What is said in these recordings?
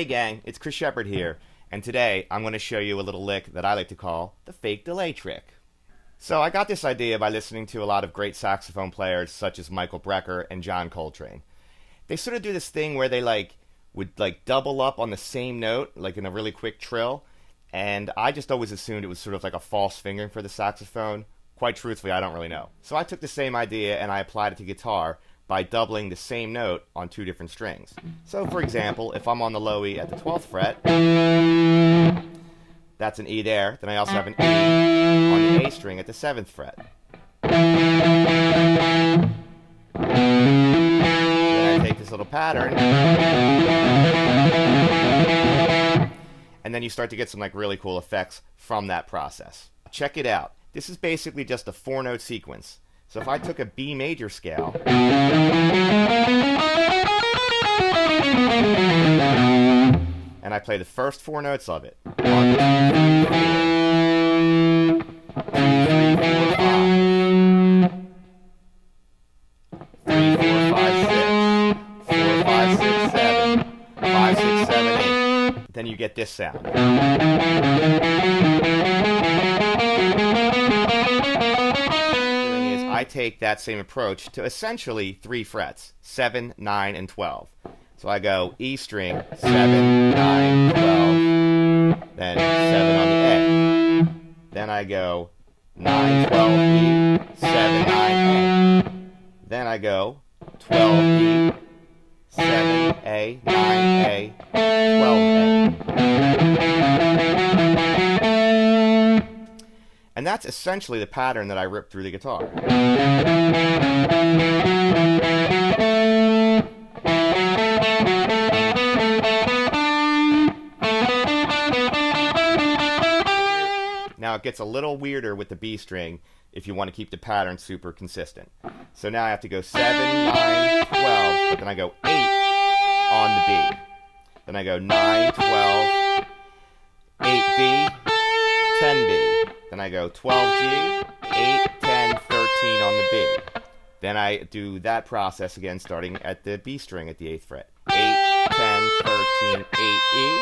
Hey gang, it's Chris Shepard here, and today I'm going to show you a little lick that I like to call the fake delay trick. So I got this idea by listening to a lot of great saxophone players such as Michael Brecker and John Coltrane. They sort of do this thing where they would double up on the same note, like in a really quick trill, and I just always assumed it was sort of like a false fingering for the saxophone. Quite truthfully, I don't really know. So I took the same idea and I applied it to guitar by doubling the same note on two different strings. So for example, if I'm on the low E at the 12th fret, that's an E there, then I also have an E on the A string at the 7th fret. Then I take this little pattern, and then you start to get some really cool effects from that process. Check it out. This is basically just a 4-note sequence. So if I took a B major scale and I play the first 4 notes of it, 1, 2, 3, 4, 2, 3, 4, 5, 3, 4, 5, 6, 4, 5, 6, 7, 5, 6, 7, 8, then you get this sound. I take that same approach to essentially 3 frets, 7, 9, and 12. So I go E string, 7, 9, 12, then 7 on the A. Then I go 9, 12, E, 7, 9, A. Then I go 12, E, 7, A, 9, A, 12, A. And that's essentially the pattern that I ripped through the guitar. Now it gets a little weirder with the B string if you want to keep the pattern super consistent. So now I have to go 7, 9, 12, but then I go 8 on the B. Then I go 9, 12, 8B, 10B. Then I go 12G, 8, 10, 13 on the B. Then I do that process again starting at the B string at the 8th fret. 8, 10, 13, 8E,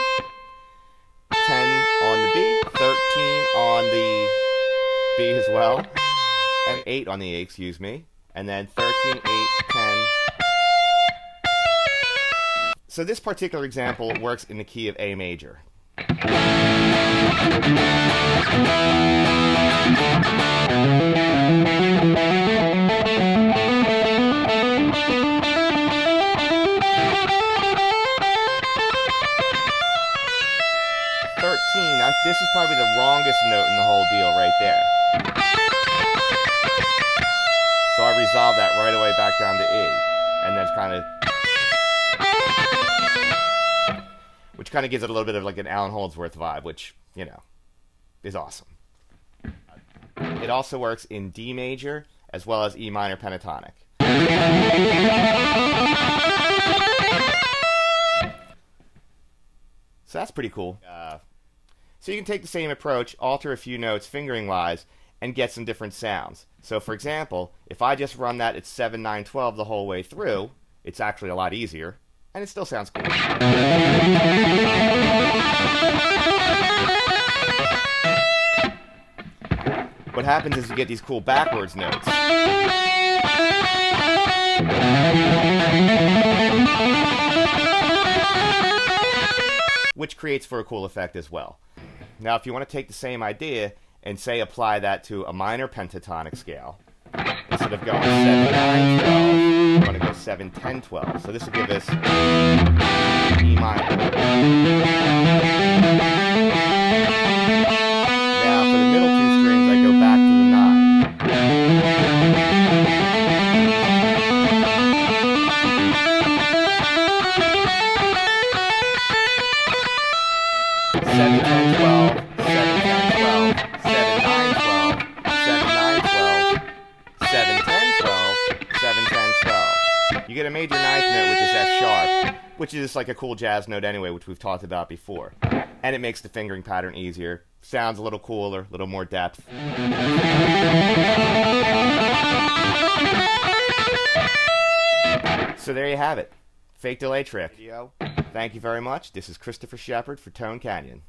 10 on the B, 13 on the B as well, and 8 on the A, excuse me, and then 13, 8, 10. So this particular example works in the key of A major. This is probably the wrongest note in the whole deal right there. So I resolve that right away back down to E. And then which kind of gives it a little bit of like an Allen Holdsworth vibe, which, you know, is awesome. It also works in D major as well as E minor pentatonic. So that's pretty cool. So you can take the same approach, alter a few notes fingering-wise, and get some different sounds. So for example, if I just run that at 7, 9, 12 the whole way through, it's actually a lot easier, and it still sounds cool. What happens is you get these cool backwards notes. Which creates for a cool effect as well. Now, if you want to take the same idea and, say, apply that to a minor pentatonic scale, instead of going 7, 9, 12, I'm going to go 7, 10, 12. So this will give us E minor. Now, for the middle 2 strings, I go back to the 9. 7, 10, 12, 7, 10, 12, 7, 9, 12, 7, 9, 12, 7, 10, 12, 7, 10, 12. You get a major 9th note, which is F sharp, which is like a cool jazz note anyway, which we've talked about before. And it makes the fingering pattern easier. Sounds a little cooler, a little more depth. So there you have it. Fake delay trick. Thank you very much. This is Christopher Shepard for Tone Canyon.